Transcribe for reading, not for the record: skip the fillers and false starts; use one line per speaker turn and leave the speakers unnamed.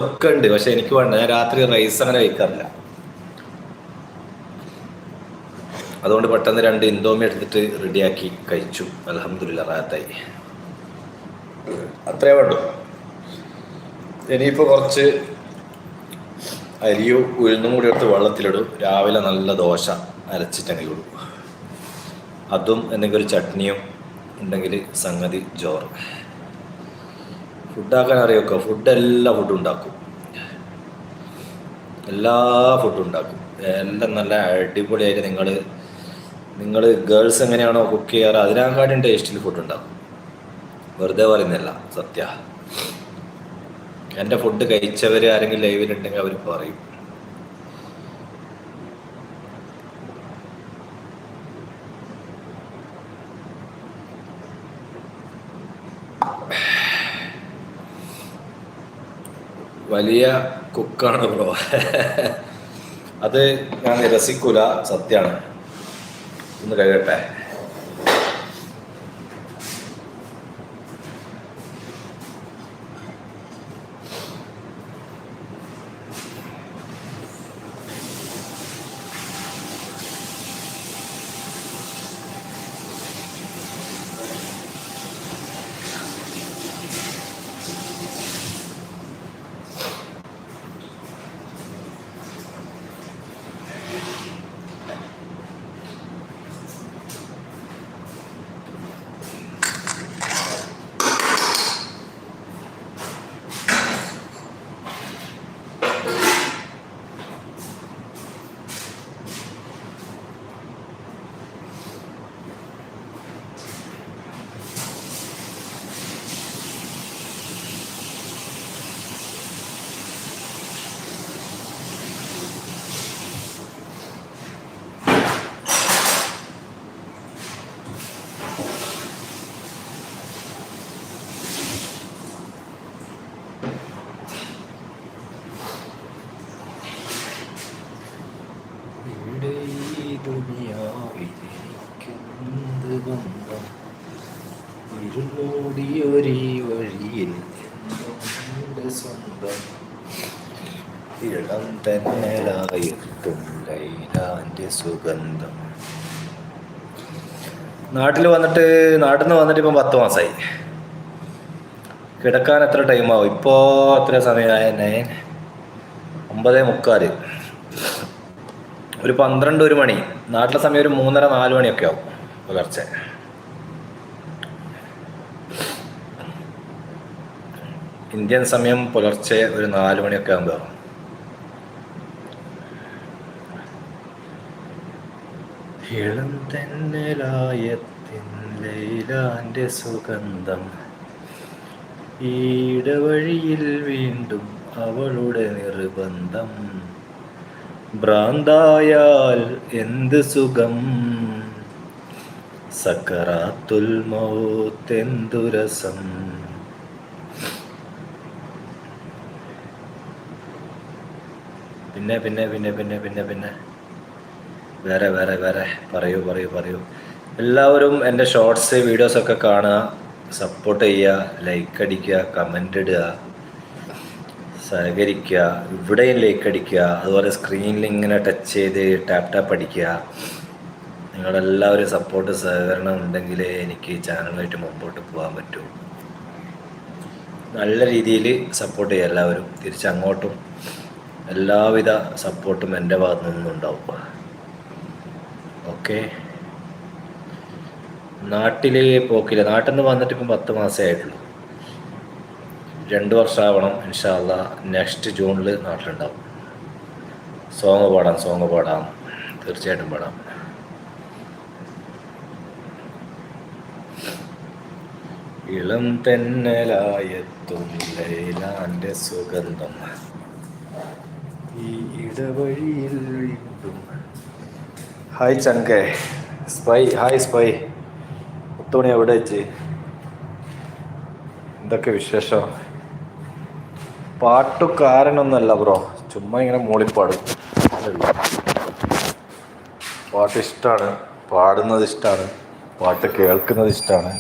ഒക്കെ ഉണ്ട്, പക്ഷെ എനിക്ക് വേണ്ട. ഞാൻ രാത്രി റൈസ് അങ്ങനെ കഴിക്കാറില്ല. അതുകൊണ്ട് പെട്ടെന്ന് 2 ഇൻഡോമി എടുത്തിട്ട് റെഡിയാക്കി കഴിച്ചു. അൽഹംദുലില്ലാ റാഹത്തായി. അത്രേ വേണ്ടു. ഇനിയിപ്പോൾ കുറച്ച് അരിയും ഉഴുന്നും കൂടി എടുത്ത് വെള്ളത്തിലിടും. രാവിലെ നല്ല ദോശ അരച്ചിട്ടങ്ങനെ ഇടും. അതും എന്തെങ്കിലും ഒരു ചട്നിയും ഉണ്ടെങ്കിൽ സംഗതി ജോറ്. ഫുഡാക്കാൻ അറിയൊക്കെ. എല്ലാ ഫുഡും ഉണ്ടാക്കും. എല്ലാ ഫുഡും ഉണ്ടാക്കും. എല്ലാം നല്ല അടിപൊളിയായിട്ട് നിങ്ങൾ ഗേൾസ് എങ്ങനെയാണോ കുക്ക് ചെയ്യാറ് അതിനെക്കാട്ടും ടേസ്റ്റിൽ ഫുഡ് ഉണ്ടാക്കും. വെറുതെ പറയുന്നില്ല, സത്യ. എൻ്റെ ഫുഡ് കഴിച്ചവർ ആരെങ്കിലും ലൈവിലുണ്ടെങ്കിൽ അവർ പറയും. വലിയ കുക്കാണ് ബ്രോ. അത് ഞാൻ നിരസിക്കൂല, സത്യമാണ്. ഒന്ന് കഴിയട്ടെ. ഇരുന്നോടിയൊരീ വഴിയിൽ സ്വന്തം ഇളം തന്നലായിട്ടും ലൈലാൻ്റെ സുഗന്ധം. നാട്ടിൽ നിന്ന് വന്നിട്ട് ഇപ്പം 10 മാസമായി. കിടക്കാൻ എത്ര ടൈമാവും? ഇപ്പോൾ എത്ര സമയമായ? 9:45. ഒരു 12-1 മണി. നാട്ടിലെ സമയം ഒരു 3:30-4 മണിയൊക്കെ ആവും പുലർച്ചെ. ഇന്ത്യൻ സമയം പുലർച്ചെ ഒരു 4 മണിയൊക്കെ ആകുമ്പോൾ. ഇളം തെന്നലായത്തിൻ ലൈലാൻ്റെ സുഗന്ധം ഈടവഴിയിൽ വീണ്ടും അവളുടെ നിർബന്ധം. ഭ്രാന്തായാൽ എന്ത് സുഖം, സക്കറാത്തുൽ മൗത്ത് രസം. പിന്നെ പിന്നെ പിന്നെ പിന്നെ പിന്നെ പിന്നെ വേറെ വേറെ വേറെ പറയൂ. എല്ലാവരും എൻ്റെ ഷോർട്സ് വീഡിയോസൊക്കെ കാണുക, സപ്പോർട്ട് ചെയ്യുക, ലൈക്ക് അടിക്കുക, കമൻ്റ് ഇടുക, സഹകരിക്കുക. ഇവിടെയും ലൈക്ക് അടിക്കുക. അതുപോലെ സ്ക്രീനിൽ ഇങ്ങനെ ടച്ച് ചെയ്ത് ടാപ്പ് അടിക്കുക. നിങ്ങളെല്ലാവരും സപ്പോർട്ട് സഹകരണം ഉണ്ടെങ്കിലേ എനിക്ക് ചാനലുമായിട്ട് മുമ്പോട്ട് പോകാൻ പറ്റൂ. നല്ല രീതിയിൽ സപ്പോർട്ട് ചെയ്യുക എല്ലാവരും. തിരിച്ചങ്ങോട്ടും എല്ലാവിധ സപ്പോർട്ടും എൻ്റെ ഭാഗത്തു നിന്നുണ്ടാവും. ഓക്കെ. നാട്ടിൽ പോക്കില്ല. നാട്ടിൽ നിന്ന് വന്നിട്ട് ഇപ്പം 10 മാസമേ ആയിട്ടുള്ളൂ. 2 വർഷമാവണം ഇൻഷാ അല്ലാഹ്. നെക്സ്റ്റ് ജൂണിൽ നാട്ടിലുണ്ടാവും. സോങ് പാടാം, തീർച്ചയായിട്ടും പാടാം. ഇളം തെന്നലായെത്തും ലൈലാൻ്റെ സുഗന്ധം ഈ ഇടവഴിയിൽ വീണ്ടും. ഹായ് ചങ്കേ, ഹായ് സ്പൈ. 10 മണി എവിടെ വെച്ച്? എന്തൊക്കെ വിശേഷം? പാട്ടുകാരനൊന്നുമല്ല ബ്രോ, ചുമ്മാ ഇങ്ങനെ മൂളിപ്പാടും. പാട്ട് ഇഷ്ടമാണ്, പാടുന്നത് ഇഷ്ടമാണ്, പാട്ട് കേൾക്കുന്നത് ഇഷ്ടമാണ്.